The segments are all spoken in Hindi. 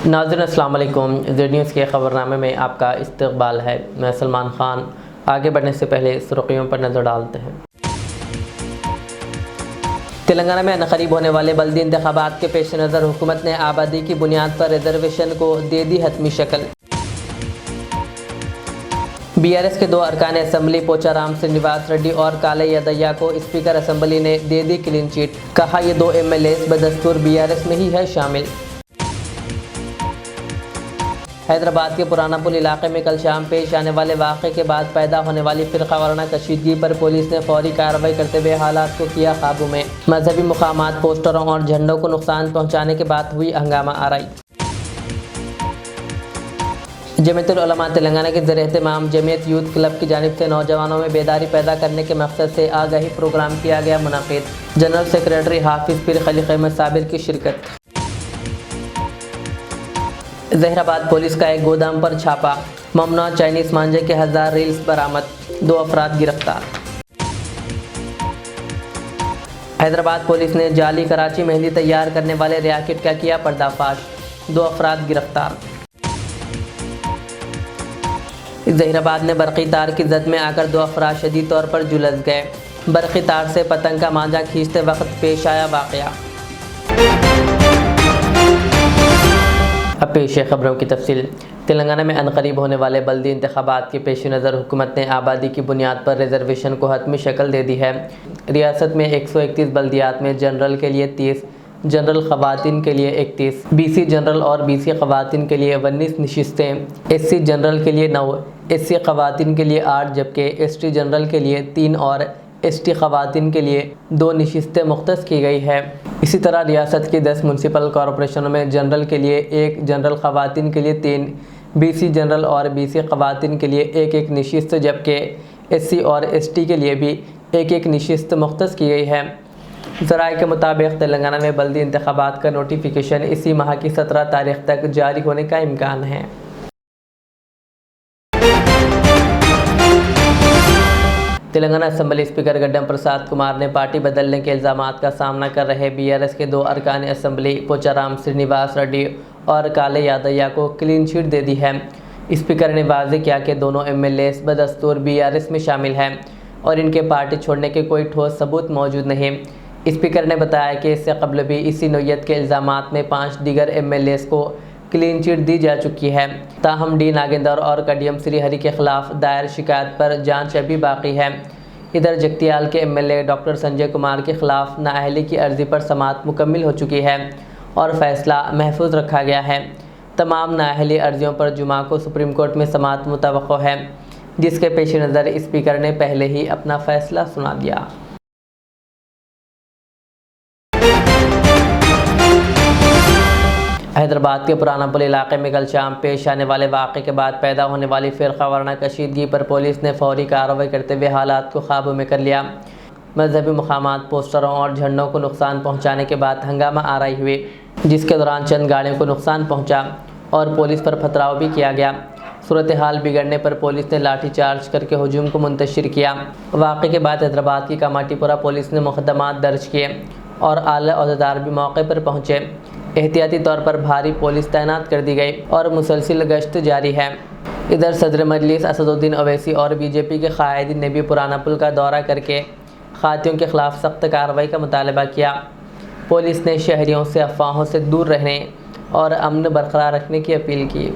नाज़रीन अस्सलाम वालेकुम। ज़ेड न्यूज़ के ख़बरनामे में आपका इस्तक़बाल है। मैं सलमान ख़ान। आगे बढ़ने से पहले सुर्ख़ियों पर नज़र डालते हैं। तेलंगाना में अनक़रीब होने वाले बल्दी इंतख़ाबात के पेश नज़र हुकूमत ने आबादी की बुनियाद पर रिजर्वेशन को दे दी हतमी शक्ल। BRS के 2 अरकान असम्बली पोचाराम श्रीनिवास रेड्डी और काले यादయ్య को स्पीकर असम्बली ने दे दी क्लीन चिट। कहा ये 2 MLAs बदस्तूर BRS में ही है शामिल। हैदराबाद के पुराना पुल इलाके में कल शाम पेश आने वाले वाक़े के बाद पैदा होने वाली फ़िरक़ा वाराना कशीदगी पर पुलिस ने फौरी कार्रवाई करते हुए हालात को किया काबू में। मजहबी मुकामात, पोस्टरों और झंडों को नुकसान पहुँचाने के बाद हुई हंगामा आराई। जमीयतुल उलमा तेलंगाना के ज़ेर-ए-एहतमाम जमीयत यूथ क्लब की जानिब से नौजवानों में बेदारी पैदा करने के मकसद से आगाही प्रोग्राम किया गया मुनक़िद। जनरल सेक्रेटरी हाफिज़ पीर खलील अहमद साबिर की शिरकत। जहीराबाद पुलिस का एक गोदाम पर छापा, ममनुआ चाइनीज़ मांझे के 1000 रील्स बरामद, 2 अफराद गिरफ्तार। हैदराबाद पुलिस ने जाली कराची मेहंदी तैयार करने वाले रैकेट का किया पर्दाफाश, 2 अफराद गिरफ्तार। जहीराबाद में बरक़ी तार की जद में आकर 2 अफराद शदीद तौर पर झुलस गए। बरक़ी तार से पतंग का मांझा खींचते वक्त पेश आया वाक़या। अब पेश है खबरों की तफसील। तेलंगाना में अनक़रीब होने वाले बल्दी इंतख़ाबात के पेश नज़र हुकूमत ने आबादी की बुनियाद पर रिजर्वेशन को हतमी शक्ल दे दी है। रियासत में 131 बल्दियात में जनरल के लिए 30, जनरल ख़वातीन के लिए 31, BC जनरल और BC ख़वातीन के लिए 19 नशिस्तें, SC जनरल के लिए 9, SC ख़वातीन के लिए 8, जबकि ST जनरल के लिए 3 और ST ख़वातीन के लिए 2 नशिस्तें मुख्तस की गई है। इसी तरह रियासत की 10 म्यूनसिपल कॉरपोरेशनों में जनरल के लिए 1, जनरल ख़वातीन के लिए 3, BC जनरल और BC ख़वातीन के लिए 1-1 नशिस्त, जबकि SC और ST के लिए भी 1-1 नशिस्त मुख्तस की गई है। ज़राए के मुताबिक तेलंगाना में बल्दी इंतख़ाबात का नोटिफिकेशन इसी माह की 17 तारीख तक जारी होने का इम्कान है। तेलंगाना असम्बली स्पीकर गड्डम प्रसाद कुमार ने पार्टी बदलने के इल्ज़ामात का सामना कर रहे BRS के 2 अरकान असम्बली पोचाराम श्रीनिवास रेड्डी और काले यादయ్య को क्लीन चिट दे दी है। स्पीकर ने वाज़ेह किया कि दोनों MLAs बदस्तूर BRS में शामिल हैं और इनके पार्टी छोड़ने के कोई ठोस सबूत मौजूद नहीं। स्पीकर ने बताया कि इससे कबल भी इसी नौयत के इल्ज़ामात में 5 दीगर MLAs को क्लीन चिट दी जा चुकी है। ताहम डी नागेंदर और कडियम श्रीहरि के खिलाफ दायर शिकायत पर जांच अभी बाकी है। इधर जगतियाल के MLA डॉक्टर संजय कुमार के खिलाफ नाअहली की अर्ज़ी पर समाअत मुकम्मिल हो चुकी है और फैसला महफूज रखा गया है। तमाम नाअहली अर्जियों पर जुमा को सुप्रीम कोर्ट में समाअत मुतवक्को है, जिसके पेश नज़र स्पीकर ने पहले ही अपना फैसला सुना दिया। हैदराबाद के पुराना पुल इलाके में कल शाम पेश आने वाले वाक़े के बाद पैदा होने वाली फ़िरक़ा वाराना कशीदगी पर पुलिस ने फौरी कार्रवाई करते हुए हालात को काबू में कर लिया। मजहबी मुकामात, पोस्टरों और झंडों को नुकसान पहुँचाने के बाद हंगामा आराई हुई, जिसके दौरान चंद गाड़ियों को नुकसान पहुँचा और पुलिस पर पथराव भी किया गया। सूरत हाल बिगड़ने पर पुलिस ने लाठी चार्ज करके हजूम को मुंतशिर किया। वाक़े के बाद हैदराबाद की कामाटीपुरा पुलिस ने मुकदमात दर्ज किए और आला अहदेदार भी मौके पर पहुँचे। एहतियाती तौर पर भारी पुलिस तैनात कर दी गई और मुसलसिल गश्त जारी है। इधर सदर मजलिस असदुद्दीन ओवैसी और BJP के कायदीन ने भी पुराना पुल का दौरा करके खातियों के खिलाफ सख्त कार्रवाई का मुतालबा किया। पुलिस ने शहरियों से अफवाहों से दूर रहने और अमन बरकरार रखने की अपील की।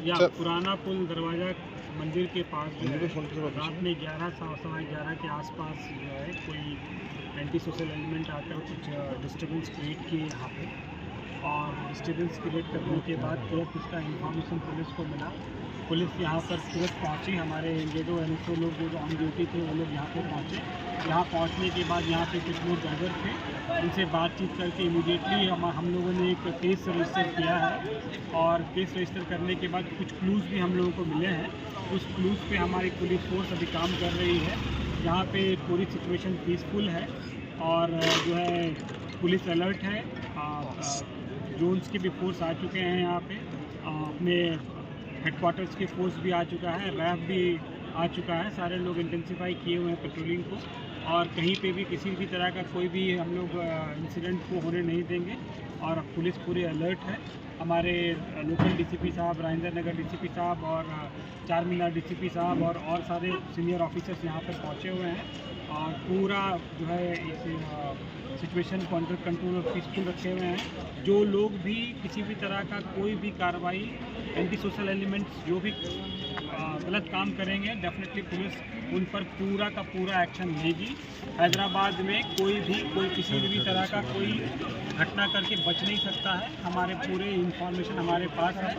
पुराना पुल दरवाज़ा मंदिर के पास जो है रात में 11-11:15 के आसपास जो है कोई एंटी सोशल एलिमेंट आकर कुछ डिस्टर्बेंस क्रिएट किए यहाँ पे, और डिस्टर्बेंस क्रिएट करने के बाद तुरंत इसका इन्फॉर्मेशन पुलिस को मिला। पुलिस यहाँ पर तुरंत पहुँची। हमारे ये 2 NSO लोग जो ऑन ड्यूटी थे वो लोग यहाँ पे पहुँचे। यहाँ पहुँचने के बाद यहाँ पे कुछ लोग गैदर थे, उनसे बातचीत करके इमीडिएटली हम लोगों ने एक केस रजिस्टर किया है और केस रजिस्टर करने के बाद कुछ क्लूज़ भी हम लोगों को मिले हैं। उस क्लूज़ पे हमारी पुलिस फोर्स अभी काम कर रही है। यहाँ पे पूरी सिचुएशन पीसफुल है और जो है पुलिस अलर्ट है। ड्रोन्स के भी फोर्स आ चुके हैं यहाँ पे, अपने हेडक्वार्टर्स के फोर्स भी आ चुका है, रैफ भी आ चुका है। सारे लोग इंटेंसिफाई किए हुए हैं पेट्रोलिंग को और कहीं पे भी किसी भी तरह का कोई भी हम लोग इंसिडेंट को होने नहीं देंगे और पुलिस पूरी अलर्ट है। हमारे लोकल डीसीपी साहब, राजेंद्र नगर डीसीपी साहब और चार मीनार डीसीपी साहब और सारे सीनियर ऑफिसर्स यहाँ पर पहुँचे हुए हैं और पूरा जो है इस सिचुएशन को अंडर कंट्रोल और पीसफुल रखे हुए हैं। जो लोग भी किसी भी तरह का कोई भी कार्रवाई एंटी सोशल एलिमेंट्स जो भी गलत काम करेंगे, डेफिनेटली पुलिस उन पर पूरा का पूरा एक्शन लेगी। हैदराबाद में कोई किसी भी तरह का कोई घटना करके बच नहीं सकता है। हमारे पूरे इंफॉर्मेशन हमारे पास है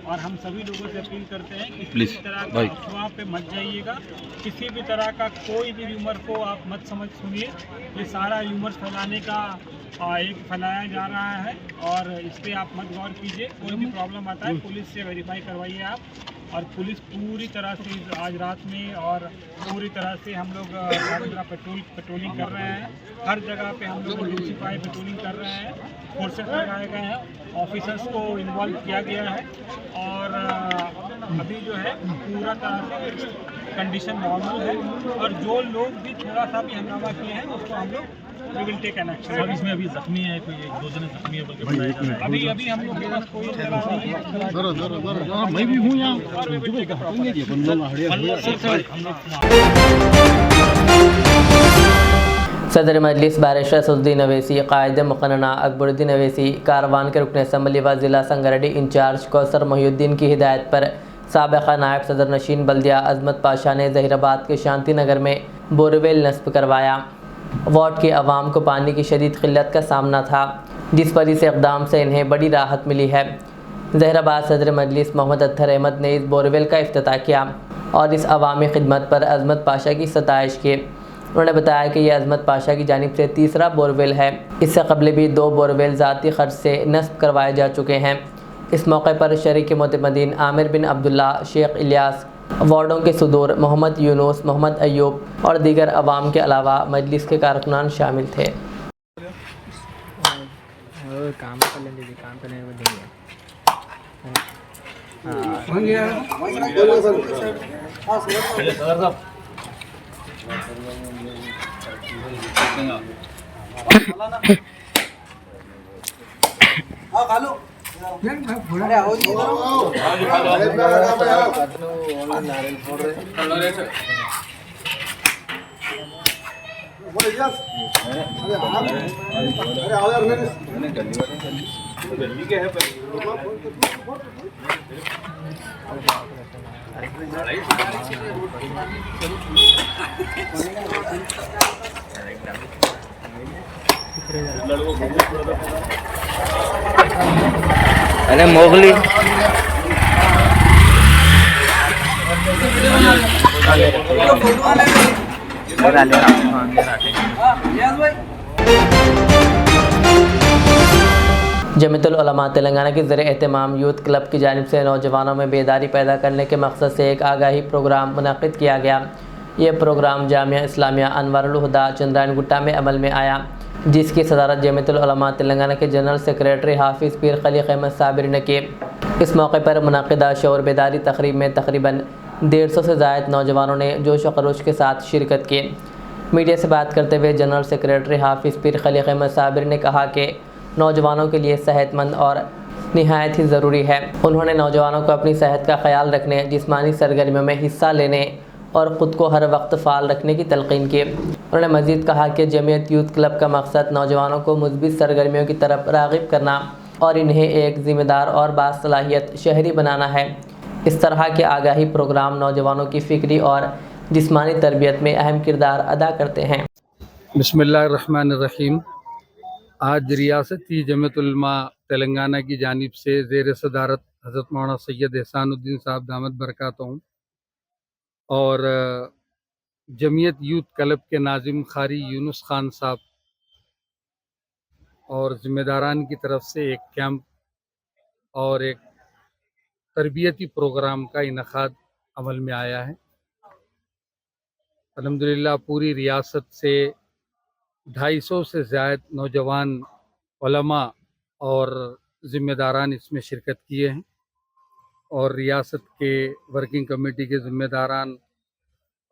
और हम सभी लोगों से अपील करते हैं कि किसी भी तरह का अफवाह पे मत जाइएगा। किसी भी तरह का कोई भी र्यूमर को आप मत सुनिए। ये सारा र्यूमर्स फैलाने का एक फैलाया जा रहा है और इस पर आप मत गौर कीजिए। कोई भी प्रॉब्लम आता है पुलिस से वेरीफाई करवाइए आप। और पुलिस पूरी तरह से आज रात में और पूरी तरह से हम लोग हर जगह पेट्रोलिंग कर रहे हैं। हर जगह पे हम लोग इंटेंसिफाई पेट्रोलिंग कर रहे हैं। फोर्सेस लगाए गए हैं, ऑफिसर्स को इन्वॉल्व किया गया है और अभी जो है पूरा तरह से कंडीशन नॉर्मल है। और जो लोग भी थोड़ा सा भी हंगामा किए हैं उसको हम लोग we will take an action. और इसमें अभी जख्मी है कोई, एक दो जने जख्मी है बोल के बताया जा रहा है। अभी हम लोग के पास कोई इत्तला नहीं है। मैं भी हूँ यहाँ सदर मजलिस बैरिस्टर असदुद्दीन अवैसी, कायद मुक़न्ना अकबरुद्दीन अवैसी, कारवान के रुकन असम्बली व ज़िला संगारेड्डी इंचार्ज कौसर मोहिउद्दीन की हिदायत पर साबिक़ा नायब सदर नशीन बल्दिया अज़मत पाशा ने ज़हीराबाद के शांति नगर में बोरवेल नस्ब करवाया। वार्ड के अवाम को पानी की शदीद क़िल्लत का सामना था, जिस पर इस इक़दाम से इन्हें बड़ी राहत मिली है। ज़हीराबाद सदर मजलिस मोहम्मद अत्तर अहमद ने इस बोरवेल का इफ्तिताह किया और इस अवामी खिदमत पर अज़मत पाशा की सताइश की। उन्होंने बताया कि यह अज़मत पाशा की जानिब से तीसरा बोरवेल है। इससे कबल भी 2 बोरवेल ज़ाती खर्च से नस्ब करवाए जा चुके हैं। इस मौके पर शरीक मोतमदीन आमिर बिन अब्दुल्ला, शेख इलियास, वार्डों के सदूर मोहम्मद यूनुस, मोहम्मद अयूब और दीगर अवाम के अलावा मजलिस के कारकुनान शामिल थे। काम करने को देंगे। अरे मोगली जमीयतुल उलमा तेलंगाना की ज़रिए एहतमाम यूथ क्लब की जानिब से नौजवानों में बेदारी पैदा करने के मकसद से एक आगाही प्रोग्राम मुनक़्क़िद किया गया। ये प्रोग्राम जामिया इस्लामिया अनवारुल हुदा चंद्रायन गुट्टा में अमल में आया, जिसकी सदारत जमीयतुल उलमा तेलंगाना के जनरल सेक्रेटरी हाफिज़ पीर खलीक़ अहमद साबिर ने की। इस मौके पर मुनक़्क़िदा शऊर बेदारी तक़रीब में तकरीबन 150 से ज़ायद नौजवानों ने जोश व खरोश के साथ शिरकत की। मीडिया से बात करते हुए जनरल सेक्रेटरी हाफिज़ पीर खलीक़ अहमद साबिर ने कहा कि नौजवानों के लिए सेहतमंद और निहायत ही ज़रूरी है। उन्होंने नौजवानों को अपनी सेहत का ख्याल रखने, जिस्मानी सरगर्मियों में हिस्सा लेने और ख़ुद को हर वक्त फ़ाल रखने की तलक़ीन की। उन्होंने मज़ीद कहा कि जमीयत यूथ क्लब का मकसद नौजवानों को मुस्बित सरगर्मियों की तरफ राग़िब करना और इन्हें एक ज़िम्मेदार और बासलाहियत शहरी बनाना है। इस तरह के आगाही प्रोग्राम नौजवानों की फ़िक्री और जिस्मानी तरबियत में अहम किरदार अदा करते हैं। बिस्मिल्लाहिर्रहमानिर्रहीम। आज रियासती जमीयतुल उलमा तेलंगाना की जानिब से ज़ेर सदारत हज़रत मौलाना सैयद एहसानुद्दीन साहब दामद बरकातहूँ और जमीयत यूथ क्लब के नाजिम ख़ारी यूनुस खान साहब और ज़िम्मेदारान की तरफ से एक कैंप और एक तरबियती प्रोग्राम का इनक़ाद अमल में आया है। अल्हम्दुलिल्लाह पूरी रियासत से 250 से ज़्यादा नौजवान उलमा और ज़िम्मेदारान इसमें शिरकत किए हैं और रियासत के वर्किंग कमेटी के ज़िम्मेदारान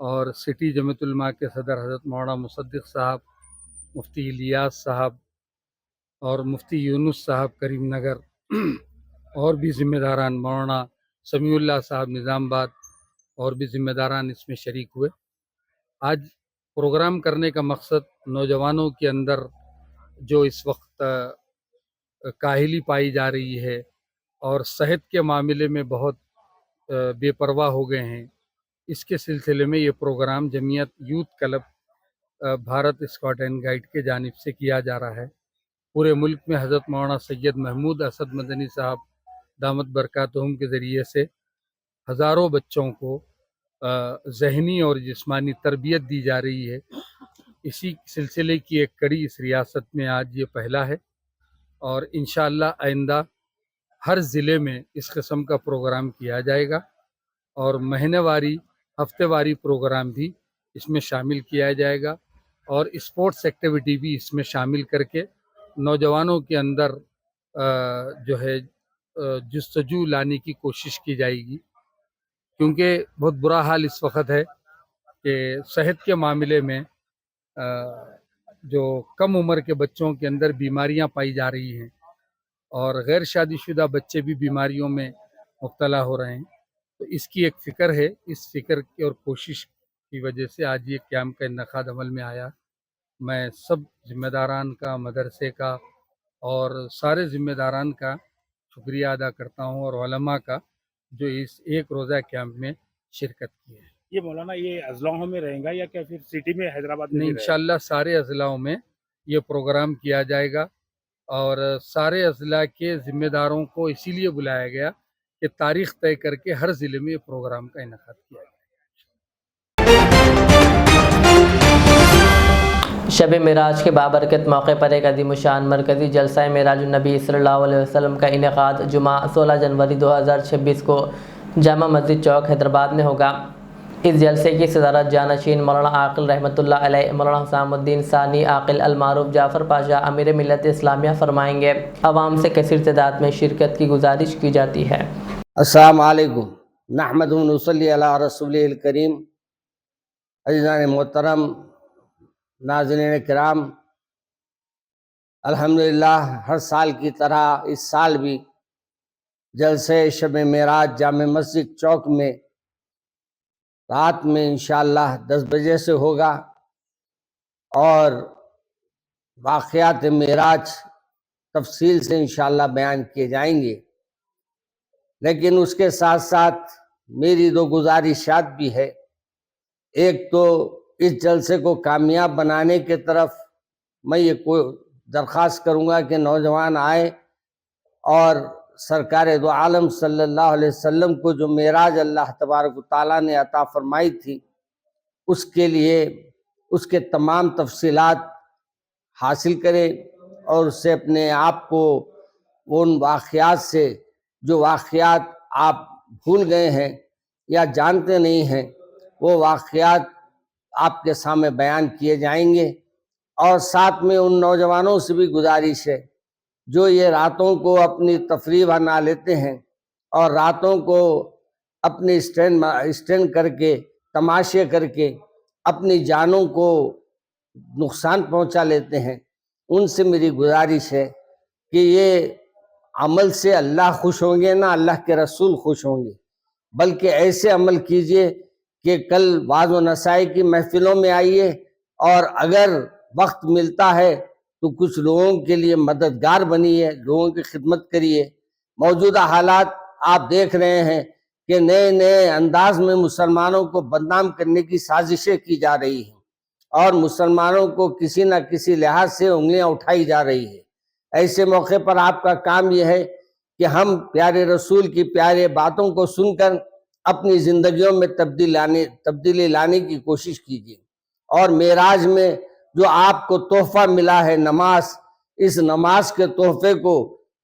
और सिटी जमीयतुल उलमा के सदर हज़रत मौलाना मुसद्दिक़ साहब, मुफ्ती इलियास साहब और मुफ्ती यूनुस साहब करीम नगर और भी ज़िम्मेदारान मौलाना समीउल्लाह साहब निज़ामाबाद और भी ज़िम्मेदारान इसमें शरीक हुए। आज प्रोग्राम करने का मकसद नौजवानों के अंदर जो इस वक्त काहिली पाई जा रही है और सेहत के मामले में बहुत बेपरवाह हो गए हैं, इसके सिलसिले में ये programme Jamiat youth club Bharat scout and guide के जानिब से किया जा रहा है। पूरे मुल्क में हज़रत मौलाना सैयद महमूद असद मदनी साहब दामत बरकातहुम के ज़रिए से हज़ारों बच्चों को ज़हनी और जिस्मानी तरबियत दी जा रही है। इसी सिलसिले की एक कड़ी इस रियासत में आज ये पहला है और इंशाअल्लाह आइंदा हर ज़िले में इस किस्म का प्रोग्राम किया जाएगा और महीनेवारी हफ्तेवारी प्रोग्राम भी इसमें शामिल किया जाएगा और स्पोर्ट्स एक्टिविटी भी इसमें शामिल करके नौजवानों के अंदर जो है जुस्तजू लाने की कोशिश की जाएगी, क्योंकि बहुत बुरा हाल इस वक्त है कि सेहत के मामले में जो कम उम्र के बच्चों के अंदर बीमारियां पाई जा रही हैं और गैर शादीशुदा बच्चे भी बीमारियों में मुब्तला हो रहे हैं। तो इसकी एक फ़िक्र है, इस फ़िक्र की और कोशिश की वजह से आज ये कैंप का इन्नेकाद अमल में आया। मैं सब ज़िम्मेदारान का, मदरसे का और सारे ज़िम्मेदारान का शुक्रिया अदा करता हूँ और उलमा का जो इस एक रोज़ा कैंप में शिरकत की है। ये मौलाना ये अजलाओं में रहेगा या क्या फिर सिटी में हैदराबाद में नहीं, इंशाअल्लाह सारे अजलाओं में ये प्रोग्राम किया जाएगा और सारे अजला के ज़िम्मेदारों को इसीलिए बुलाया गया कि तारीख़ तय करके हर ज़िले में ये प्रोग्राम का इनेकाद किया जाए। शब मेराज के बाबरकत मौके पर एक अज़ीम शान मरकज़ी जलसा मेराजुन नबी सल्लल्लाहु अलैहि वसल्लम का इनेकाद जुमा 16 जनवरी 2026 को जामा मस्जिद चौक हैदराबाद में होगा। इस जलसे की सदारत जानशीन मौलाना आकिल रहमतुल्लाह अलैह मौलाना हुसामुद्दीन सानी आकिल अलमारूफ जाफ़र पाशा अमीर मिल्लत इस्लामिया फरमाएंगे। आवाम से कसीर तादाद में शिरकत की गुजारिश की जाती है। अस्सलाम वालेकुम नहमदुहु व नसल्ली अला रसूलिल करीम। अज़ीज़ान मोहतरम, नाज़रीन किराम, अल्हम्दुलिल्लाह हर साल की तरह इस साल भी जलसे शब मेराज जामे मस्जिद चौक में रात में इंशाअल्लाह 10 बजे से होगा और वाक़यात मेराज तफसील से इंशाअल्लाह बयान किए जाएंगे। लेकिन उसके साथ साथ मेरी दो गुजारिशात भी है। एक तो इस जलसे को कामयाब बनाने के तरफ मैं ये दरख्वास्त करूँगा कि नौजवान आए और सरकार दो आलम सल्लल्लाहु अलैहि वसल्लम को जो मेराज अल्लाह तबारक व तआला ने अता फरमाई थी, उसके लिए उसके तमाम तफसीलात हासिल करें और उससे अपने आप को उन वाक़यात से, जो वाक़यात आप भूल गए हैं या जानते नहीं हैं, वो वाक़यात आपके सामने बयान किए जाएंगे। और साथ में उन नौजवानों से भी गुजारिश है जो ये रातों को अपनी तफरीह बना लेते हैं और रातों को अपनी स्टैंड करके, तमाशे करके अपनी जानों को नुकसान पहुंचा लेते हैं। उनसे मेरी गुजारिश है कि ये अमल से अल्लाह खुश होंगे ना अल्लाह के रसूल खुश होंगे, बल्कि ऐसे अमल कीजिए कि कल वाज़ व नसाई की महफिलों में आइए और अगर वक्त मिलता है तो कुछ लोगों के लिए मददगार बनिए, लोगों की खिदमत करिए। मौजूदा हालात आप देख रहे हैं कि नए नए अंदाज में मुसलमानों को बदनाम करने की साजिशें की जा रही हैं और मुसलमानों को किसी न किसी लिहाज से उंगलियां उठाई जा रही है। ऐसे मौके पर आपका काम यह है कि हम प्यारे रसूल की प्यारे बातों को सुनकर अपनी ज़िंदगियों में तब्दीली लाने की कोशिश कीजिए। और मेराज में जो आपको तोहफा मिला है नमाज, इस नमाज के तोहफे को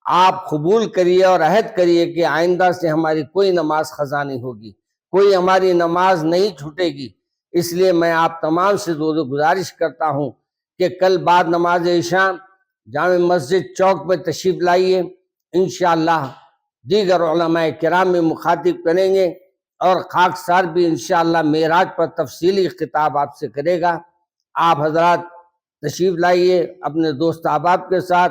आप कबूल करिए और अहद करिए कि आइंदा से हमारी कोई नमाज ख़ज़ा नहीं होगी, कोई हमारी नमाज नहीं छूटेगी। इसलिए मैं आप तमाम से गुजारिश करता हूँ कि कल बाद नमाज इशा जामे मस्जिद चौक पर तशरीफ़ लाइए। इंशाअल्लाह दीगर उलमाए किराम में मुखातिब करेंगे और खाकसार भी इंशाअल्लाह मेराज पर तफसीली खिताब आपसे करेगा। आप हजरात तशरीफ़ लाइए अपने दोस्त अहबाब के साथ,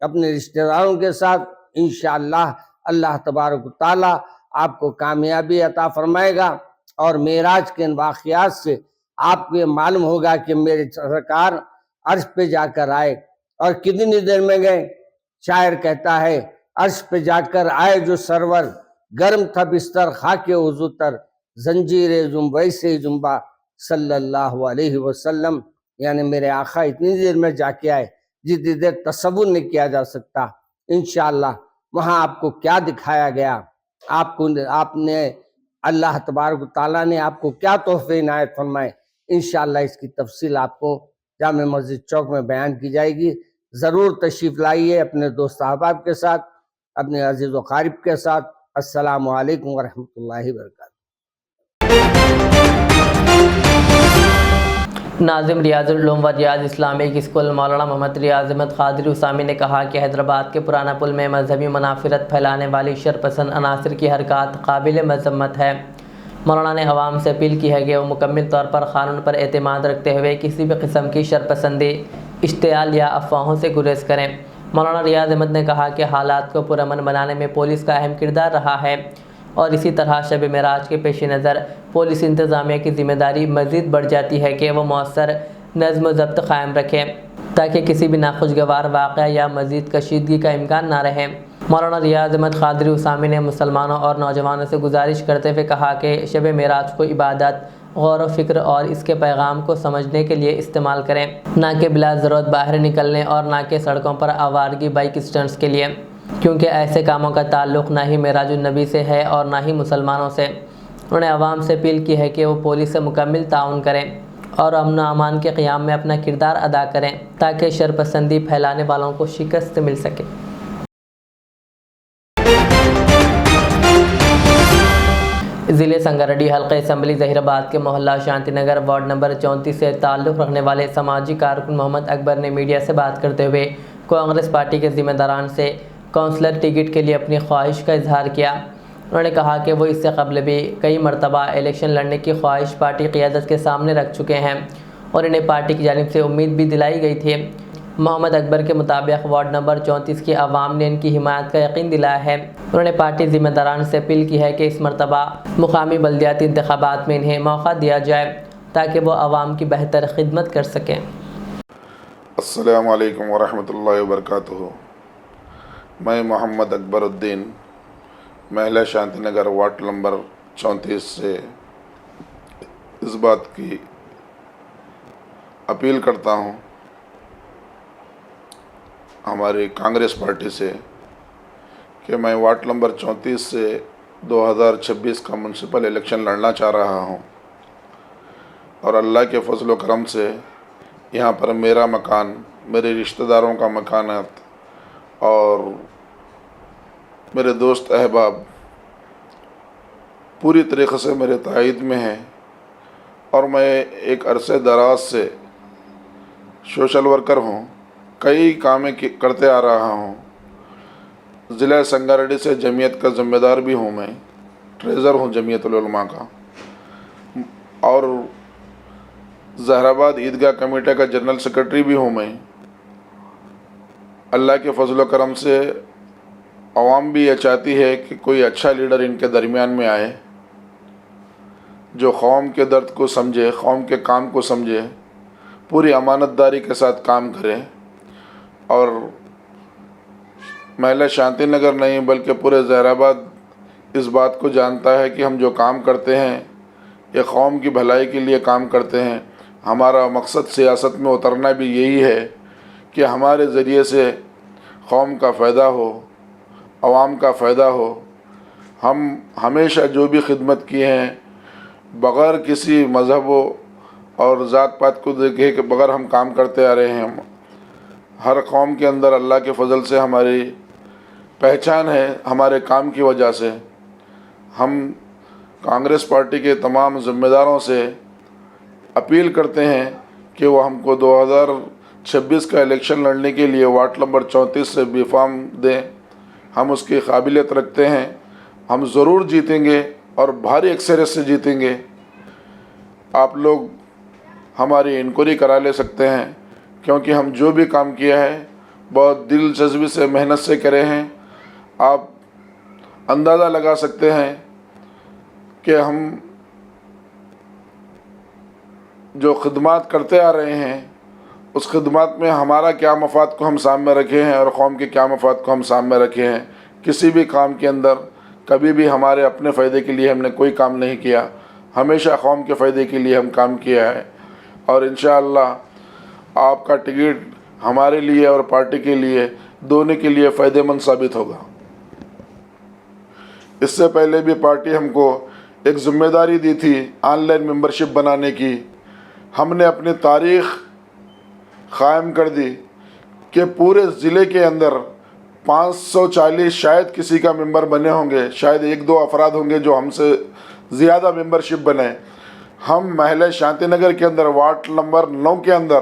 अपने रिश्तेदारों के साथ। इंशाअल्लाह अल्लाह तबारक व तआला आपको कामयाबी अता फरमाएगा और मेराज के इन वाक़यात से आपको ये मालूम होगा कि मेरे सरकार अर्श पे जाकर आए और कितनी देर में गए। शायर कहता है, अर्श पे जाकर आए जो सरवर, गर्म था बिस्तर खाके वज़ू तर, जंजीरे जुम्बई से जुम्बा सल्लल्लाहु अलैहि वसल्लम। यानी मेरे आका इतनी देर में जाके आए जितनी देर तसव्वुर नहीं किया जा सकता। इंशाअल्लाह वहाँ आपको क्या दिखाया गया, आपने अल्लाह तबारक व तआला ने आपको क्या तोहफे इनायत फरमाए, इंशाअल्लाह इसकी तफसील आपको जामे मस्जिद चौक में बयान की जाएगी। ज़रूर तशरीफ़ लाइए अपने दोस्त अहबाब के साथ, अपने अजीज़ व क़ारिब के साथ। अस्सलामु अलैकुम व रहमतुल्लाहि व बरकातहू। नाज़िम रियाजुल उलूम व रियाज इस्लामिक स्कूल मौलाना मोहम्मद रियाज अहमद क़ादरी उसामी ने कहा कि हैदराबाद के पुराना पुल में मजहबी मुनाफिरत फैलाने वाली शरपसंद अनासर की हरकत काबिल मज़म्मत है। मौलाना ने अवाम से अपील की है कि वो मुकम्मल तौर पर क़ानून पर एतमाद रखते हुए किसी भी किस्म की शरपसंदी, इश्तियाल या अफवाहों से गुरेज करें। मौलाना रियाज अहमद ने कहा कि हालात को पुरअमन बनाने में पुलिस का अहम किरदार रहा है और इसी तरह शब मेराज के पेश नज़र पुलिस इंतज़ामिया की ज़िम्मेदारी मज़ीद बढ़ जाती है कि वह मौसर नज़्म ज़ब्त क़ायम रखें ताकि किसी भी नाखुशगवार वाक़या या मज़ीद कशीदगी का इम्कान ना रहे। मौलाना रियाज अहमद क़ादरी उसामी ने मुसलमानों और नौजवानों से गुजारिश करते हुए कहा कि शब मेराज को इबादत, गौर व फ़िक्र और इसके पैगाम को समझने के लिए इस्तेमाल करें, ना कि बिला ज़रूरत बाहर निकलने और ना कि सड़कों पर आवारगी बाइक स्टंट्स के लिए, क्योंकि ऐसे कामों का ताल्लुक़ ना ही मेराजुन नबी से है और ना ही मुसलमानों से। उन्होंने आवाम से अपील की है कि वो पुलिस से मुकम्मल ताउन करें और अमन अमान के क़याम में अपना किरदार अदा करें ताकि शरपसंदी फैलाने वालों को शिकस्त मिल सके। ज़िले संगारेड्डी हल्के असम्बली ज़हीराबाद के मोहल्ला शांतिनगर वार्ड नंबर 34 से ताल्लुक़ रखने वाले समाजी कारकुन मोहम्मद अकबर ने मीडिया से बात करते हुए कांग्रेस पार्टी के ज़िम्मेदारान से काउंसलर टिकट के लिए अपनी ख्वाहिश का इजहार किया। उन्होंने कहा कि वो इससे कबल भी कई मरतबा इलेक्शन लड़ने की ख्वाहिश पार्टी क़ियादत के सामने रख चुके हैं और इन्हें पार्टी की जानिब से उम्मीद भी दिलाई गई थी। मोहम्मद अकबर के मुताबिक वार्ड नंबर 34 की आवाम ने इनकी हिमायत का यकीन दिलाया है। उन्होंने पार्टी ज़िम्मेदारान से अपील की है कि इस मरतबा मुकामी बल्दियाती इंतखाबात में इन्हें मौका दिया जाए ताकि वो आवाम की बेहतर खिदमत कर सकें। अस्सलामु अलैकुम वरहमतुल्लाहि वबरकातुहू। मैं मोहम्मद अकबरुद्दीन महिला शांतिनगर वार्ड नंबर 34 से इस बात की अपील करता हूँ हमारी कांग्रेस पार्टी से कि मैं वार्ड नंबर 34 से 2026 का म्युनिसिपल इलेक्शन लड़ना चाह रहा हूँ और अल्लाह के फजल व करम से यहाँ पर मेरा मकान, मेरे रिश्तेदारों का मकानात और मेरे दोस्त अहबाब पूरी तरीक़े से मेरे तायद में हैं और मैं एक अरसे दराज से सोशल वर्कर हूँ, कई कामें करते आ रहा हूँ। ज़िला संगारेड्डी से जमीयत का ज़िम्मेदार भी हूँ, मैं ट्रेज़र हूँ जमीयतुल उलमा का और ज़हराबाद ईदगाह कमेटी का जनरल सेक्रेटरी भी हूँ मैं। अल्लाह के फजल करम से अवाम भी यह चाहती है कि कोई अच्छा लीडर इनके दरमियान में आए जो कौम के दर्द को समझे, कौम के काम को समझे, पूरी अमानतदारी के साथ काम करे और महिला शांतिनगर नहीं बल्कि पूरे ज़हराबाद इस बात को जानता है कि हम जो काम करते हैं ये कौम की भलाई के लिए काम करते हैं। हमारा मकसद सियासत में उतरना भी यही है कि हमारे ज़रिए से कौम का फ़ायदा हो, आवाम का फ़ायदा हो। हम हमेशा जो भी खिदमत किए हैं बग़ैर किसी मज़हब और ज़ात पात को देखे के बग़ैर हम काम करते आ रहे हैं। हम हर कौम के अंदर अल्लाह के फजल से हमारी पहचान है, हमारे काम की वजह से। हम कांग्रेस पार्टी के तमाम ज़िम्मेदारों से अपील करते हैं कि वो हमको 2026 का इलेक्शन लड़ने के लिए वार्ड नंबर 34 से बी फार्म दें। हम उसकी काबिलियत रखते हैं, हम ज़रूर जीतेंगे और भारी अक्सरियत से जीतेंगे। आप लोग हमारी इंक्वायरी करा ले सकते हैं क्योंकि हम जो भी काम किया है बहुत दिलचस्पी से, मेहनत से करे हैं। आप अंदाज़ा लगा सकते हैं कि हम जो खिदमत करते आ रहे हैं उस खिदमत में हमारा क्या मफाद को हम सामने रखे हैं और कौम के क्या मफाद को हम सामने रखे हैं। किसी भी काम के अंदर कभी भी हमारे अपने फ़ायदे के लिए हमने कोई काम नहीं किया, हमेशा कौम के फ़ायदे के लिए हम काम किया है। और इंशाअल्लाह आपका टिकट हमारे लिए और पार्टी के लिए दोनों के लिए फ़ायदेमंद साबित होगा। इससे पहले भी पार्टी हमको एक ज़िम्मेदारी दी थी ऑनलाइन मेंबरशिप बनाने की। हमने अपनी तारीख़ क़ायम कर दी कि पूरे ज़िले के अंदर 540 शायद किसी का मेंबर बने होंगे, शायद 1-2 अफराद होंगे जो हमसे ज़्यादा मेंबरशिप बने। हम महल शांतिनगर के अंदर वार्ड नंबर 9 के अंदर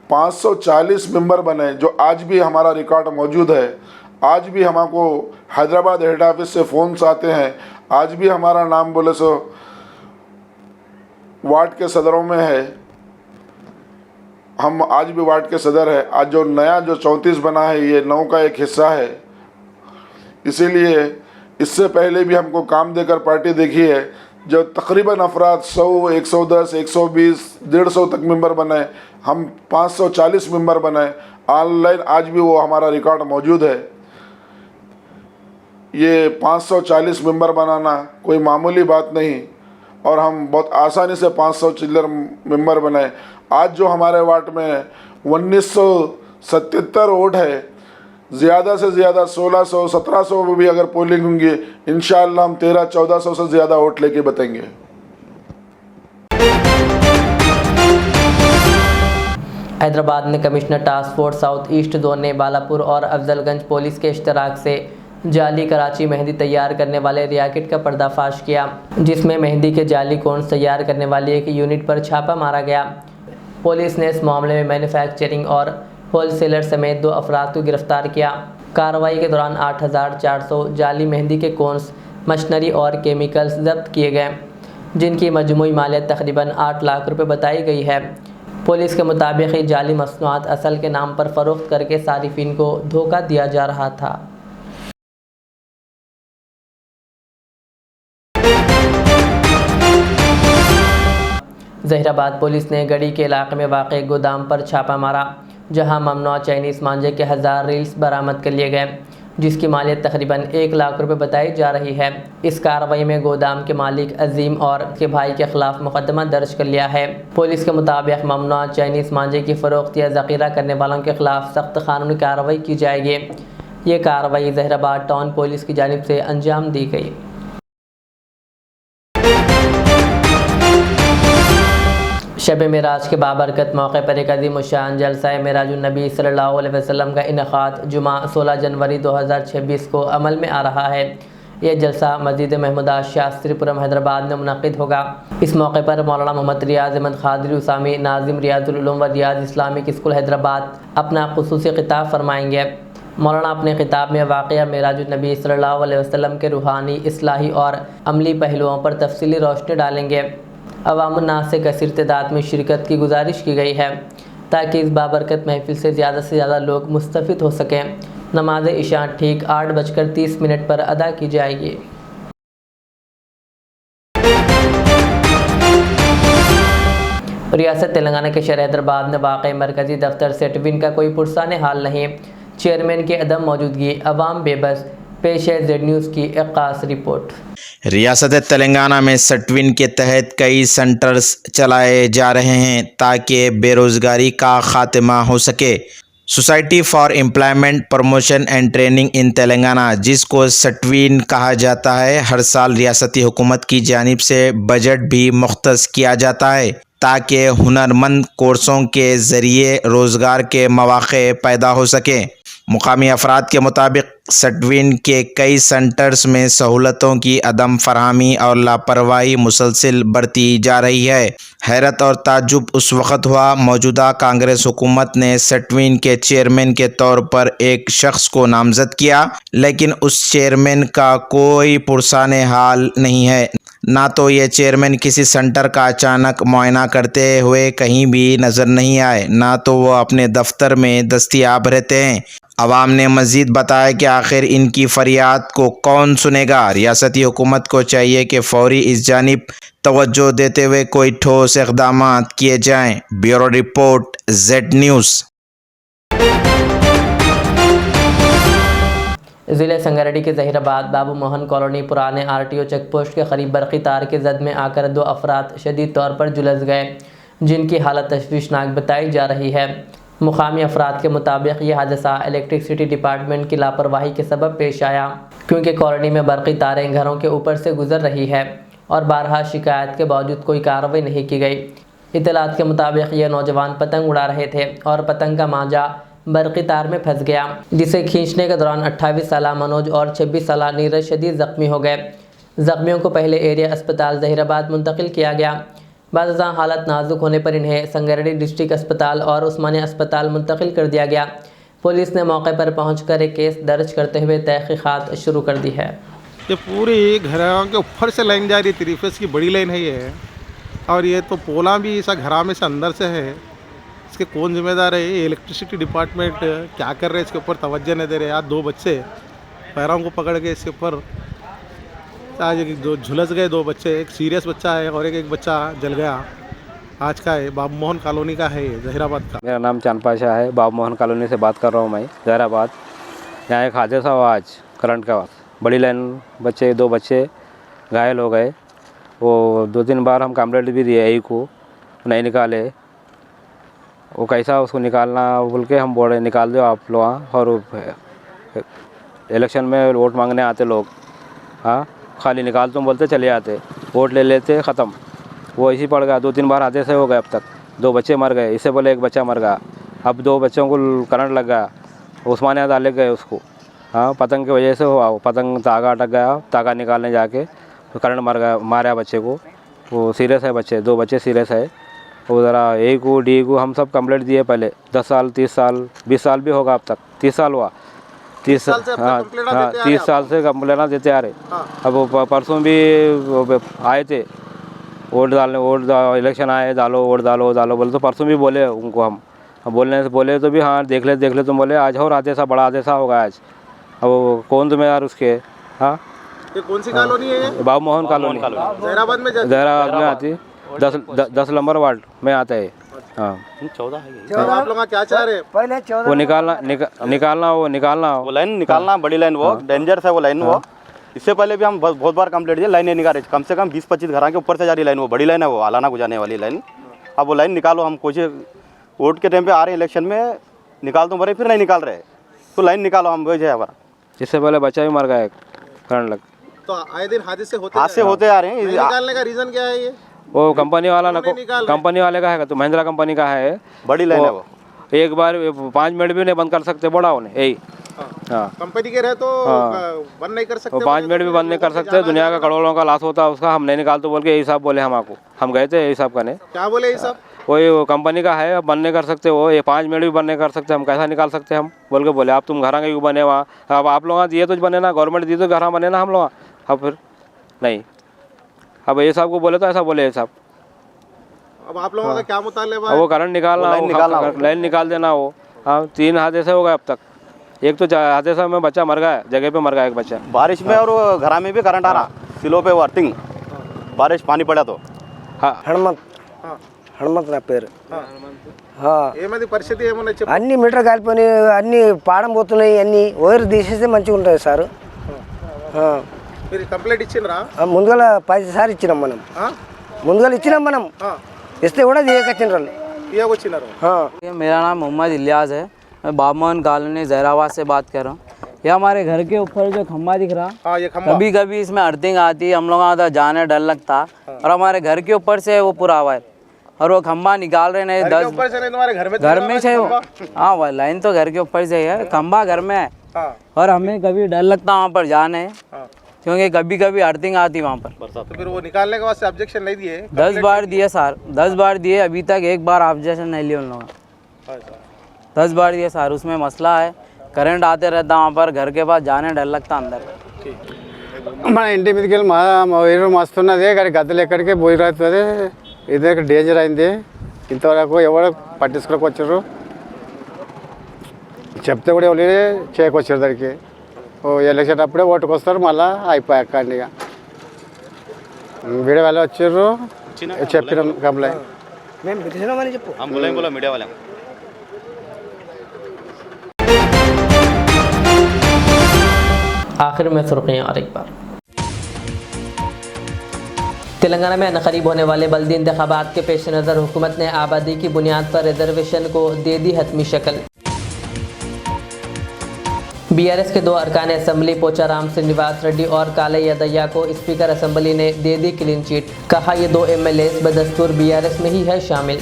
540 मेंबर बने, जो आज भी हमारा रिकॉर्ड मौजूद है। आज भी हमको हैदराबाद हेड ऑफिस से फ़ोन्स आते हैं, आज भी हमारा नाम बोले सो वार्ड के सदरों में है, हम आज भी वार्ड के सदर है। आज जो नया जो 34 बना है ये 9 का एक हिस्सा है। इसीलिए इससे पहले भी हमको काम देकर पार्टी देखी है, जो तकरीबन अफराद 100, 110, 120, 150 तक मेंबर बने, हम 540 मेंबर बने ऑनलाइन। आज भी वो हमारा रिकॉर्ड मौजूद है। ये 540 मेंबर बनाना कोई मामूली बात नहीं, और हम बहुत आसानी से 500 चिल्लर मेंबर बने। आज जो हमारे वार्ड में 1977 वोट है, ज़्यादा से ज़्यादा 1600, 1700 में भी अगर पोलिंग होंगी, इंशाअल्लाह हम 1300-1400 से ज़्यादा वोट लेके बतेंगे। हैदराबाद में commissioner task force south east zone ने बालापुर और अफजलगंज पुलिस के इश्तराक से जाली कराची मेहंदी तैयार करने वाले रैकेट का पर्दाफाश किया, जिसमें मेहंदी के जाली कोन्स तैयार करने वाली एक यूनिट पर छापा मारा गया। पुलिस ने इस मामले में मैन्युफैक्चरिंग और होलसेलर समेत 2 अफराद को गिरफ्तार किया। कार्रवाई के दौरान 8400 जाली मेहंदी के कोन्स, मशीनरी और केमिकल्स जब्त किए गए, जिनकी मजमूई मालियत तकरीबन 8 लाख रुपए बताई गई है। पुलिस के मुताबिक ये जाली मसनूआत असल के नाम पर फ़रोख्त करके सारिफिन को धोखा दिया जा रहा था। जहीराबाद पुलिस ने गढ़ी के इलाके में वाक़ गोदाम पर छापा मारा, जहां ममनुआ चाइनीज़ मांझे के 1000 रील्स बरामद कर लिए गए, जिसकी मालियत तकरीबन 1 लाख रुपए बताई जा रही है। इस कार्रवाई में गोदाम के मालिक अजीम और उसके भाई के खिलाफ मुकदमा दर्ज कर लिया है। पुलिस के मुताबिक ममनुआ चाइनीज़ मांझे की फ़रोख्त या ज़ख़ीरा करने वालों के खिलाफ सख्त कानूनी कार्रवाई की जाएगी। ये कार्रवाई जहीराबाद टाउन पुलिस की जानिब से अंजाम दी गई। शब मेराज के बाबरकत मौके पर एक अज़ीम शान जलसा मेराजुन नबी सल्लल्लाहु अलैहि वसल्लम का इनेकाद जुमा 16 जनवरी 2026 को अमल में आ रहा है। यह जलसा मस्जिद महमूदा शास्त्रीपुरम हैदराबाद में मुनक़िद होगा। इस मौके पर मौलाना मोहम्मद रियाज अहमद खादरी उसामी नाजिम रियाजुल उलूम व रियाज इस्लामिक स्कूल हैदराबाद अपना खुसूसी खिताब फरमाएंगे। मौलाना अपने खिताब में वाक़या मेराजुन नबी सल्लल्लाहु अलैहि वसल्लम के रूहानी, इस्लाही और अमली पहलुओं पर तफसीली रोशनी डालेंगे। अवामुन्नास से कसीर तादाद में शिरकत की गुजारिश की गई है, ताकि इस बाबरकत महफिल से ज़्यादा लोग मुस्तफ़िद हो सकें। नमाज इशा ठीक 8:30 पर अदा की जाएगी। रियासत तेलंगाना के शहर हैदराबाद में वाक़ मरकज़ी दफ्तर सेटविन का कोई पुरसान हाल नहीं, चेयरमैन की अदम मौजूदगी, अवाम बेबस। पेश है जेड न्यूज़ की एक खास रिपोर्ट। रियासत तेलंगाना में सटविन के तहत कई सेंटर्स चलाए जा रहे हैं ताकि बेरोज़गारी का खात्मा हो सके। Society for employment promotion and training in Telangana, जिसको सटविन कहा जाता है, हर साल रियासती हुकूमत की जानिब से बजट भी मुख्तस किया जाता है ताकि हुनरमंद कोर्सों के ज़रिए रोज़गार के मौक़े पैदा हो सके। मुकामी अफराद के मुताबिक सटविन के कई सेंटर्स में सहूलतों की अदम फरहमी और लापरवाही मुसलसिल बढ़ती जा रही है। हैरत और ताज्जुब उस वक़्त हुआ मौजूदा कांग्रेस हुकूमत ने सटविन के चेयरमैन के तौर पर एक शख्स को नामज़द किया, लेकिन उस चेयरमैन का कोई पुरसान हाल नहीं है। ना तो ये चेयरमैन किसी सेंटर का अचानक मुआयना करते हुए कहीं भी नज़र नहीं आए, ना तो वो अपने दफ्तर में दस्तयाब रहते हैं अवाम ने मज़ीद बताया कि आखिर इनकी फरियाद को कौन सुनेगा। रियासती हुकूमत को चाहिए कि फ़ौरी इस जानिब तवज्जो देते हुए कोई ठोस इक़दामात किए जाएँ। Bureau report, Z news. ज़िले संगारेड्डी के ज़हीराबाद बाबू मोहन कॉलोनी पुराने आरटीओ चेक पोस्ट के करीब बरक़ी तार के जद में आकर 2 अफराद शदीद तौर पर झुलस गए, जिनकी हालत तशवीशनाक बताई जा रही है। मुकामी अफराद के मुताबिक ये हादसा इलेक्ट्रिसिटी डिपार्टमेंट की लापरवाही के सबब पेश आया, क्योंकि कॉलोनी में बरक़ी तारें घरों के ऊपर से गुजर रही है और बारहा शिकायत के बावजूद कोई कार्रवाई नहीं की गई। इत्तलात के मुताबिक ये नौजवान पतंग उड़ा रहे थे और पतंग का मांझा बरक़ी तार में फंस गया, जिसे खींचने के दौरान 28 साला मनोज और 26 साला नीरज शदीद ज़ख्मी हो गए। ज़ख्मियों को पहले एरिया अस्पताल ज़हीराबाद मुंतकिल किया गया। बाज़ हालत नाजुक होने पर इन्हें संगारेड्डी डिस्ट्रिक्ट अस्पताल और उस्मानिया अस्पताल मुंतकिल कर दिया गया। पुलिस ने मौके पर पहुंचकर एक केस दर्ज करते हुए तहक़ीक़ात शुरू कर दी है। ये पूरी घरों के ऊपर से लाइन जा रही है, 3 फेस की बड़ी लाइन है ये, और ये तो पोला भी ऐसा घरा में से अंदर से है। इसके कौन जिम्मेदार है? ये इलेक्ट्रिसिटी डिपार्टमेंट क्या कर रहे हैं? इसके ऊपर तवज्जो नहीं दे रहे। आज 2 बच्चे पैरों को पकड़ के इसके ऊपर आज 2 झुलस गए। 2 बच्चे, एक सीरियस बच्चा है और एक बच्चा जल गया। आज का है बाबू मोहन कॉलोनी का है, ज़हीराबाद का। मेरा नाम चांद पाशा है, बाबू मोहन कॉलोनी से बात कर रहा हूँ मैं, ज़हीराबाद। यहाँ एक हादसा हुआ आज करंट का, बड़ी लाइन बच्चे 2 बच्चे घायल हो गए। वो 2-3 बार हम कंप्लेंट भी दिए, यही को नहीं निकाले। वो कैसा उसको निकालना बोल के हम बोले निकाल दो आप लोग। और इलेक्शन में वोट मांगने आते लोग, हाँ खाली निकाल तुम बोलते चले आते, वोट ले लेते, ख़त्म। वो इसी पड़ गया। 2-3 बार हादसे हो गए अब तक। 2 बच्चे मर गए, इससे पहले एक बच्चा मर गया। अब 2 बच्चों को करंट लग गया, उस्मानिया डाले गए उसको। हाँ पतंग की वजह से हुआ, पतंग तागा अटक गया, तागा निकालने जाके तो करंट मर गया, मारा बच्चे को। वो सीरियस है बच्चे, 2 बच्चे सीरियस है। वो ज़रा ए को डी को हम सब कंप्लेंट दिए पहले, 10 साल 30 साल 20 साल भी होगा अब तक, 30 साल हुआ। 30 साल से हाँ 30 साल से कंप्लेना देते आ रहे। अब वो परसों भी आए थे वोट डालने, इलेक्शन आए, डालो वोट डालो बोले, तो परसों भी बोले उनको हम बोलने से बोले तो भी हाँ देख ले तुम बोले आज और हादसा बड़ा हादसा होगा आज। अब कौन जिम्मेदार उसके? हाँ ये कौन सी कॉलोनी है? ये बाबू मोहन कॉलोनी ज़हीराबाद में आती, 10 नंबर वार्ड में आता है। हाँ 14 है। आप लोग क्या चाह रहे हैं? पहले 14 वो निकालना वो लाइन निकालना, बड़ी लाइन वो डेंजर है वो लाइन वो। इससे पहले भी हम बहुत बार कंप्लेंट दिए, लाइन नहीं निकाल रही। कम से कम 20-25 घर के ऊपर से जा रही लाइन, वो बड़ी लाइन है, वो आलाना को जाने वाली लाइन। अब वो लाइन निकालो, हम कोशिश वोट के टाइम पे आ रहे हैं, इलेक्शन में निकाल तो मरे, फिर नहीं निकाल रहे, तो लाइन निकालो, हम वही है हमारा। इससे पहले बच्चा भी मर गया करंट लग। तो आए दिन हादसे होते आ रहे हैं। निकालने का रीज़न क्या है? ये वो कंपनी वाला ना, कंपनी वाले का है, तो महिंद्रा कंपनी का है, बड़ी लाइन है वो। एक बार 5 मिनट भी नहीं बंद कर सकते, बड़ा उन्हें यही। हाँ कंपनी के रहे तो बंद नहीं कर सकते, 5 मिनट भी बंद नहीं कर सकते। दुनिया का करोड़ों का लॉस होता है उसका, हम नहीं निकालते बोल के यही साहब बोले हमको। हम गए थे यही साहब करने। क्या बोले यही साहब? वही वो कंपनी का है, बंद नहीं कर सकते वो, ये 5 मिनट भी बंद नहीं कर सकते, हम कैसा निकाल सकते हम बोल के बोले। आप तुम घर के बने वहाँ, अब आप लोग दिए तो बने ना, गवर्नमेंट दिए तो घर बने ना हम लोग। अब फिर नहीं, अब ये साहब को बोले तो ऐसा बोले ये साहब। अब आप लोगों का क्या मुतालिबा है? वो करंट निकालना, लाइन निकाल देना वो। हाँ 3 हादसे हो गए अब तक। एक तो हादसा में बच्चा मर गया, जगह पे मर गया एक बच्चा बारिश में, और घर में भी करंट आ रहा, सिलो पे अर्थिंग, बारिश पानी पड़ा तो। हाँ హనుమంత్ నా పేరు. ఏమైంది పరిస్థితి? ఏమన్నా చెప్పు. అన్ని మీటర్ కాలిపోయి అన్ని పాడం పోతున్నాయి, అన్ని వైర్ తీసేస్తే మంచిగా ఉంటుంది సార్. మీరు కంప్లైంట్ ఇచ్చినరా? ముందుగా 10 సార్లు ఇచ్చినాం మనం. ముందుగా ఇచ్చినాం మనం, ఇస్తే కూడా తీయకొచ్చినారు. मेरा नाम मोहम्मद इलियास है, मैं बाबू मोहन कॉलोनी ज़हीराबाद से बात कर रहा हूँ। ये हमारे घर के ऊपर जो खम्बा दिख रहा, कभी कभी इसमें अर्थिंग आती, हम लोग आधा जाने डर लगता, और हमारे घर के ऊपर से वो पूरा वायर, और वो खम्बा निकाल रहे नहीं, 10 घर में से वो। हाँ वो लाइन तो घर के ऊपर से है, खम्बा घर में है, और हमें कभी डर लगता वहाँ पर जाने, क्योंकि कभी कभी अर्थिंग आती वहाँ पर। तो फिर वो निकालने के वास्ते ऑब्जेक्शन नहीं दिए? 10 बार दिए सर, 10 बार दिए, अभी तक एक बार ऑब्जेक्शन नहीं लिया उन लोगों ने। 10 बार दिए सर, उसमें मसला है, करंट आते रहता वहाँ पर, घर के पास जाने डर लगता अंदर। మన ఇంటి మీదకి వెళ్ళి మా వైరు మస్తున్నదే, కానీ గద్దలు ఎక్కడికే పోయి రాస్తుంది, ఇదే డేంజర్ అయింది. ఇంతవరకు ఎవరు పట్టించుకోక వచ్చారు. చెప్తే కూడా ఎవరు చేయకొచ్చారు దానికి ఓ ఎలక్షన్ అప్పుడే ఓటుకు వస్తారు మళ్ళీ అయిపోయాక కండిగా వీడియో వాళ్ళు వచ్చారు చెప్పినాం కంప్లైంట్ మేము పిలిచినామని చెప్పు हम बोला मीडिया वाले आखिर में सुर्खियाँ और एक बार। तेलंगाना में अनकरीब होने वाले बल्दी इंतखाबात के पेश नज़र हुकूमत ने आबादी की बुनियाद पर रिजर्वेशन को दे दी हतमी शक्ल। बीआरएस के 2 अरकान असम्बली पोचाराम श्रीनिवास रेड्डी और काले यादయ్య को स्पीकर असम्बली ने दे दी क्लीन चिट। कहा ये 2 एमएलए बदस्तूर बीआरएस में ही है शामिल।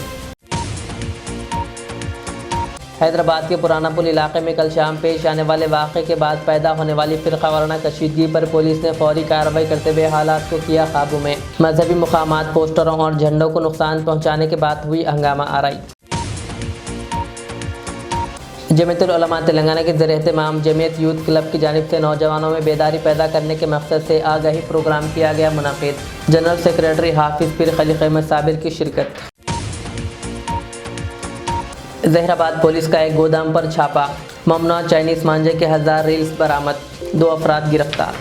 हैदराबाद के पुराना पुल इलाके में कल शाम पेश आने वाले वाक़े के बाद पैदा होने वाली फ़िरक़ा वाराना कशीदगी पर पुलिस ने फौरी कार्रवाई करते हुए हालात को किया काबू में। मजहबी मुकामात, पोस्टरों और झंडों को नुकसान पहुँचाने के बाद हुई हंगामा आराई। जमीयतुल उलमा तेलंगाना के ज़रिए-ए-तमाम जमीयत यूथ क्लब की जानिब से नौजवानों में बेदारी पैदा करने के मकसद से आगाही प्रोग्राम किया गया मुनाकिद। जनरल सेक्रेटरी हाफिज़ पीर खलील अहमद साबिर की शिरकत। जहराबाद पुलिस का एक गोदाम पर छापा, ममनुआ चाइनीज़ मांझे के 1000 रील्स बरामद, 2 अफराद गिरफ्तार।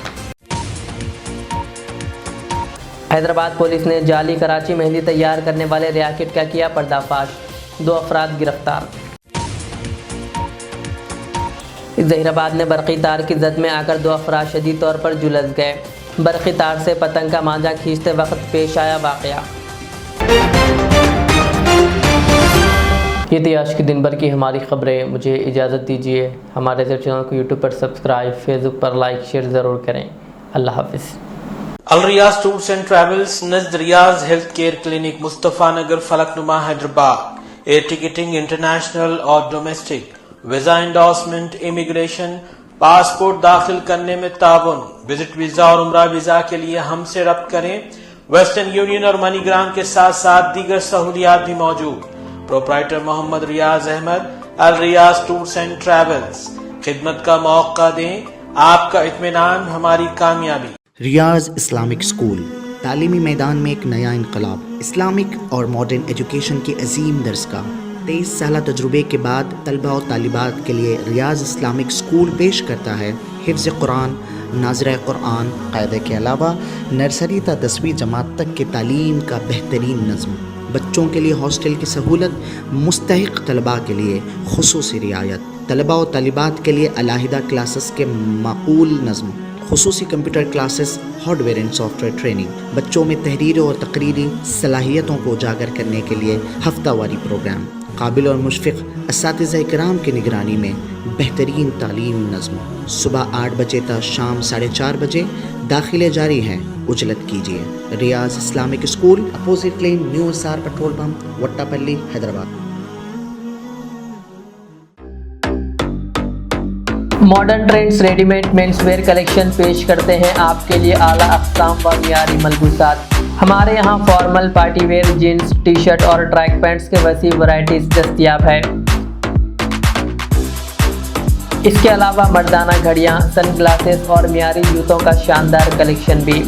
हैदराबाद पुलिस ने जाली कराची मेहंदी तैयार करने वाले रैकेट का किया पर्दाफाश, 2 अफराद गिरफ्तार। जहीराबाद में बरक़ी तार की जद में आकर 2 अफराद शदीद तौर पर झुलस गए। बरक़ी तार से पतंग का मांझा खींचते वक्त पेश आया वाक़या। ये थी आज की दिन भर की हमारी ख़बरें। मुझे इजाज़त दीजिए। हमारे चैनल को यूट्यूब पर सब्सक्राइब, फेसबुक पर लाइक शेयर ज़रूर करें। अल्लाह हाफ़िज़। Al Riyaz tours and travels नज़द Riyaz health care clinic, Mustafa Nagar, Falaknuma, Hyderabad. Air ticketing international और domestic, visa endorsement, immigration, passport दाखिल करने में ताउन, विजिट वीज़ा और उम्रा वीज़ा के लिए हमसे रब्त करें। वेस्टर्न यूनियन और मनीग्राम के साथ साथ दीगर सहूलियात भी मौजूद। Proprietor Mohammad Riyaz Ahmed, Al Riyaz tours and travels. खिदमत का मौका दें, आपका इत्मीनान हमारी कामयाबी। रियाज इस्लामिक स्कूल, तालीमी मैदान में एक नया इनकलाब। इस्लामिक और मॉडर्न एजुकेशन की अजीम दरसगाह। 23 साल तजुर्बे के बाद तलबा और तालिबात के लिए रियाज इस्लामिक स्कूल पेश करता है हिफ्ज़ कुरान, नाज़िरा कुरान, क़ायदे के अलावा नर्सरी ता 10वीं जमात तक की तालीम का बेहतरीन नज़्म। बच्चों के लिए हॉस्टल की सहूलत, मुस्तहिक़ तलबा के लिए खुसूसी रियायत, तलबा और तालिबात के लिए अलहदा क्लासेस के माकूल नज़्म, खुसूसी computer classes, hardware and software training. बच्चों में तहरीर और तकरीरी सलाहियतों को उजागर करने के लिए हफ्तावारी प्रोग्राम। काबिल और मुशफ़िक़ असातिज़ा इकराम की निगरानी में बेहतरीन तालीम नज़्म। सुबह 8 बजे तक शाम 4:30 बजे दाखिले जारी हैं, उजलत कीजिए। Riyaz Islamic school, opposite lane, new SR petrol pump, Vattepally, Hyderabad. Modern trends readymade menswear collection पेश करते हैं आपके लिए आला अक़साम व मियारी मलबूसात। हमारे यहाँ formal, party wear, jeans, T shirt और ट्रैक पैंट्स के वसी वैरायटीज दस्तयाब है। इसके अलावा मर्दाना घड़ियाँ, सनग्लासेस और मियारी जूतों का शानदार कलेक्शन भी।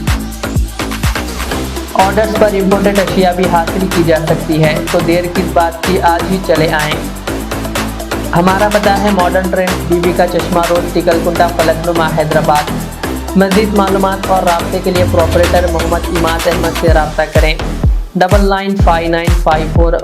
ऑर्डर्स पर इम्पोर्टेड अशिया भी हासिल की जा सकती है, तो देर किस बात की, आज ही चले आएँ। हमारा पता है मॉडर्न ट्रेंड्स, बीबी का चश्मा रोड, टिकलकुंडा, फलकनुमा, हैदराबाद। मज़ीद मालूमात और राब्ते के लिए प्रोपरेटर मोहम्मद इमाद अहमद से रब्ता करें। 995954